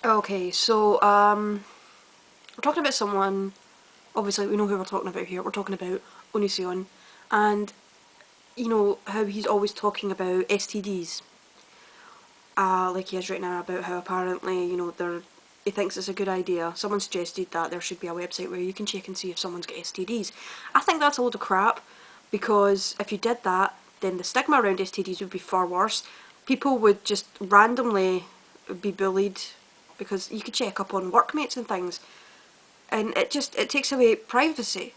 Okay, so we're talking about someone. Obviously, we know who we're talking about here. We're talking about Onision, and you know how he's always talking about STDs, like he is right now, about how apparently he thinks it's a good idea. Someone suggested that there should be a website where you can check and see if someone's got STDs. I think that's a load of crap, because if you did that, then the stigma around STDs would be far worse. People would just randomly be bullied because you could check up on workmates and things, and it takes away privacy.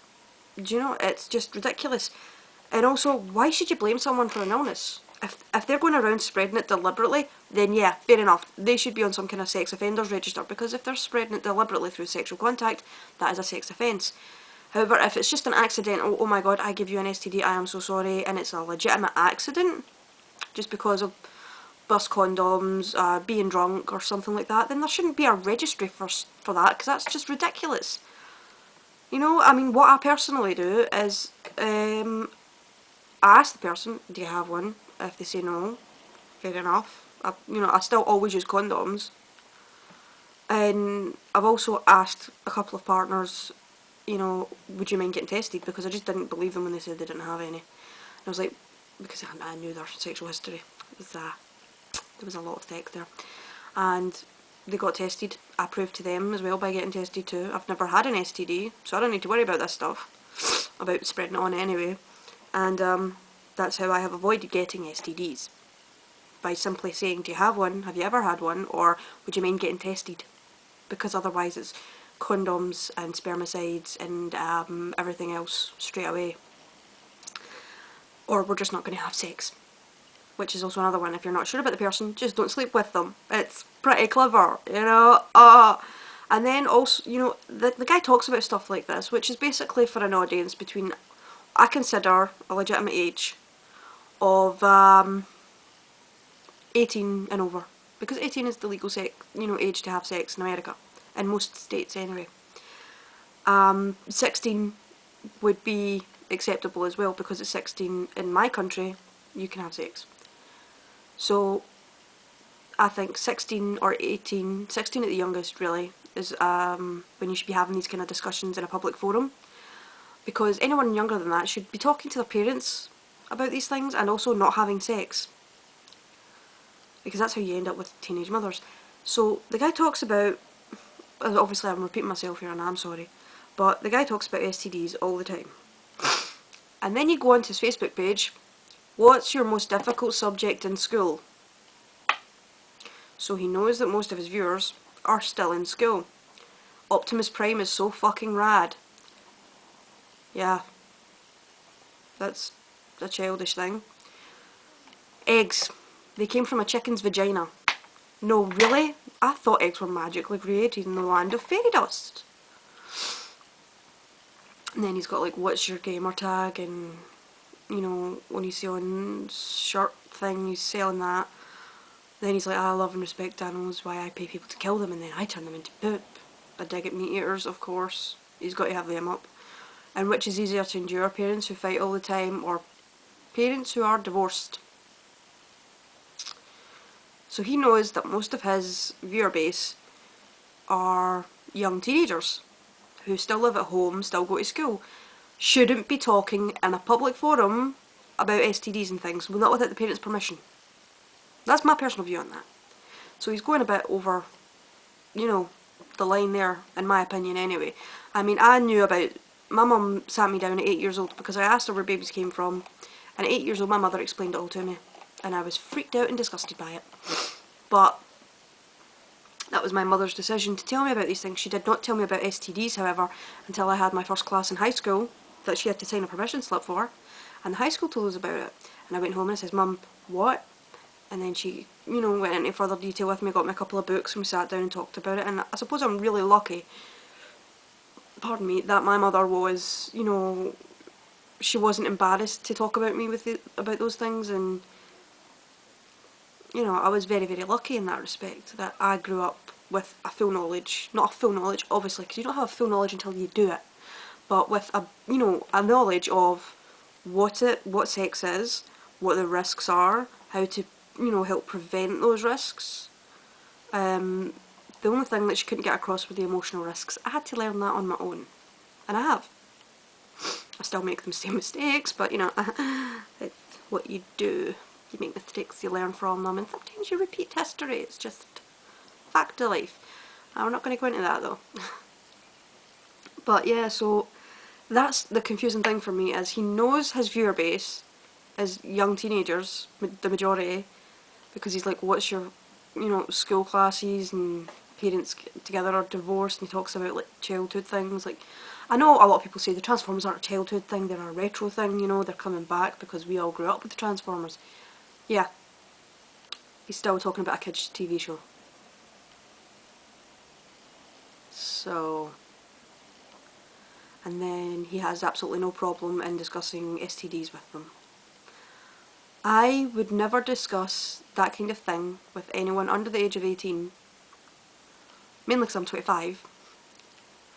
Do you know? It's just ridiculous. And also, why should you blame someone for an illness? If they're going around spreading it deliberately, then yeah, fair enough. They should be on some kind of sex offenders register, because if they're spreading it deliberately through sexual contact, that is a sex offence. However, if it's just an accidental, oh my god, I give you an STD, I am so sorry, and it's a legitimate accident, just because of bus condoms, being drunk or something like that, then there shouldn't be a registry for that, because that's just ridiculous. You know, I mean, what I personally do is, I ask the person, do you have one? If they say no, fair enough. I still always use condoms. And I've also asked a couple of partners, would you mind getting tested? Because I just didn't believe them when they said they didn't have any. And I was like, because I knew their sexual history. There was a lot of tech there. And they got tested. I proved to them as well by getting tested too. I've never had an STD, so I don't need to worry about this stuff, about spreading it on anyway. And that's how I have avoided getting STDs. By simply saying, do you have one? Have you ever had one? Or would you mind getting tested? Because otherwise it's condoms and spermicides and everything else straight away. Or we're just not going to have sex. Which is also another one. If you're not sure about the person, just don't sleep with them. It's pretty clever, you know. And then also, the guy talks about stuff like this, which is basically for an audience between, I consider, a legitimate age of 18 and over, because 18 is the legal age to have sex in America, in most states anyway. 16 would be acceptable as well, because at 16 in my country you can have sex. So I think 16 or 18, 16 at the youngest really, is when you should be having these kind of discussions in a public forum, because anyone younger than that should be talking to their parents about these things, and also not having sex, because that's how you end up with teenage mothers. So the guy talks about, obviously I'm repeating myself here and I'm sorry, but the guy talks about STDs all the time. And then you go onto his Facebook page, what's your most difficult subject in school? So he knows that most of his viewers are still in school. Optimus Prime is so fucking rad. Yeah, that's a childish thing. Eggs. They came from a chicken's vagina. No, really? I thought eggs were magically created in the land of fairy dust. And then he's got like, what's your gamer tag? And, when he's selling shirt thing, he's selling that. Then he's like, I love and respect animals, why I pay people to kill them, and then I turn them into poop. I dig at meat eaters, of course. He's got to have them up. And which is easier to endure, parents who fight all the time, or parents who are divorced? So he knows that most of his viewer base are young teenagers who still live at home, still go to school. Shouldn't be talking in a public forum about STDs and things, well, not without the parents' permission. That's my personal view on that. So he's going a bit over, the line there, in my opinion anyway. I mean, I knew about, my mum sat me down at 8 years old because I asked her where babies came from, and at 8 years old my mother explained it all to me, and I was freaked out and disgusted by it. But that was my mother's decision to tell me about these things. She did not tell me about STDs, however, until I had my first class in high school that she had to sign a permission slip for, and the high school told us about it. And I went home and I says, Mum, what? And then she, went into further detail with me, got me a couple of books, and we sat down and talked about it. And I suppose I'm really lucky, pardon me, that my mother was, she wasn't embarrassed to talk about me about those things, and I was very, very lucky in that respect, that I grew up with a full knowledge, not a full knowledge obviously, because you don't have a full knowledge until you do it, but with a knowledge of what sex is, what the risks are, how to help prevent those risks, the only thing that she couldn't get across were the emotional risks. I had to learn that on my own. And I have. I still make the same mistakes, but you know, it's what you do. You make mistakes, you learn from them, and sometimes you repeat history. It's just fact of life. We're not going to go into that though. But yeah, so that's the confusing thing for me, is he knows his viewer base is young teenagers, the majority, because he's like, what's your, you know, school classes and parents get together or divorced, and he talks about like childhood things. Like, I know a lot of people say the Transformers aren't a childhood thing, they're a retro thing, you know, they're coming back because we all grew up with the Transformers. Yeah, he's still talking about a kids' TV show. So, and then he has absolutely no problem in discussing STDs with them. I would never discuss that kind of thing with anyone under the age of 18, mainly because I'm 25.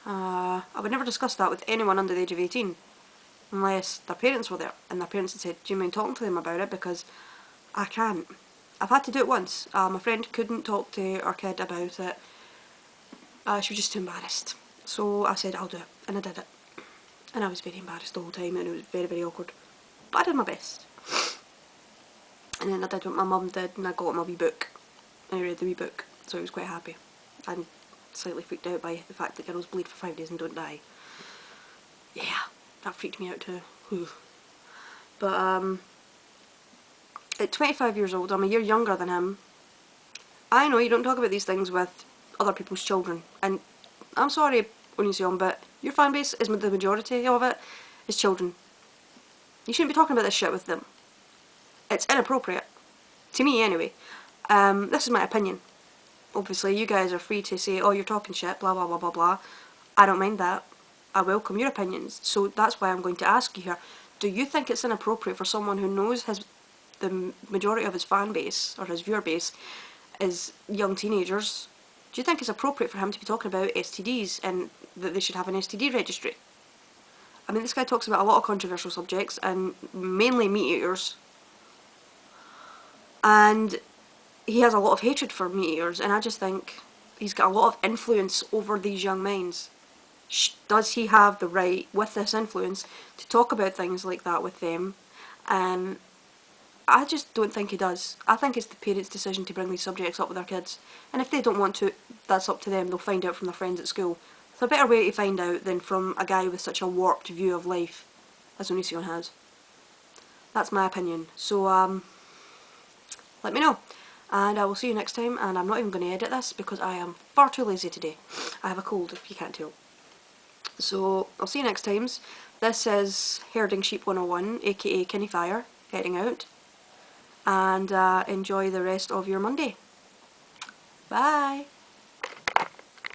I would never discuss that with anyone under the age of 18 unless their parents were there and their parents had said, do you mind talking to them about it, because I can't. I've had to do it once. My friend couldn't talk to our kid about it. She was just too embarrassed. So I said, I'll do it, and I did it. And I was very embarrassed the whole time, and it was very, very awkward. But I did my best. And then I did what my mum did, and I got my wee book. And I read the wee book, so I was quite happy. I'm slightly freaked out by the fact that girls bleed for 5 days and don't die. Yeah, that freaked me out too. But at 25 years old, I'm a year younger than him. I know you don't talk about these things with other people's children, and I'm sorry, Onision, but your fan base is the majority of it is children. You shouldn't be talking about this shit with them. It's inappropriate. To me, anyway. This is my opinion. Obviously, you guys are free to say, oh, you're talking shit, blah, blah, blah, blah, blah. I don't mind that. I welcome your opinions. So that's why I'm going to ask you here. Do you think it's inappropriate for someone who knows the majority of his fan base, or his viewer base, is young teenagers? Do you think it's appropriate for him to be talking about STDs and that they should have an STD registry? I mean, this guy talks about a lot of controversial subjects, and mainly meat eaters. And he has a lot of hatred for meat eaters, and I just think he's got a lot of influence over these young minds. Does he have the right, with this influence, to talk about things like that with them? And I just don't think he does. I think it's the parents' decision to bring these subjects up with their kids. And if they don't want to, that's up to them. They'll find out from their friends at school. It's a better way to find out than from a guy with such a warped view of life as Onision has. That's my opinion. So, let me know. And I will see you next time, and I'm not even going to edit this because I am far too lazy today. I have a cold, if you can't tell. So, I'll see you next times. This is Herding Sheep 101, aka Kinney Fire, heading out. And enjoy the rest of your Monday. Bye!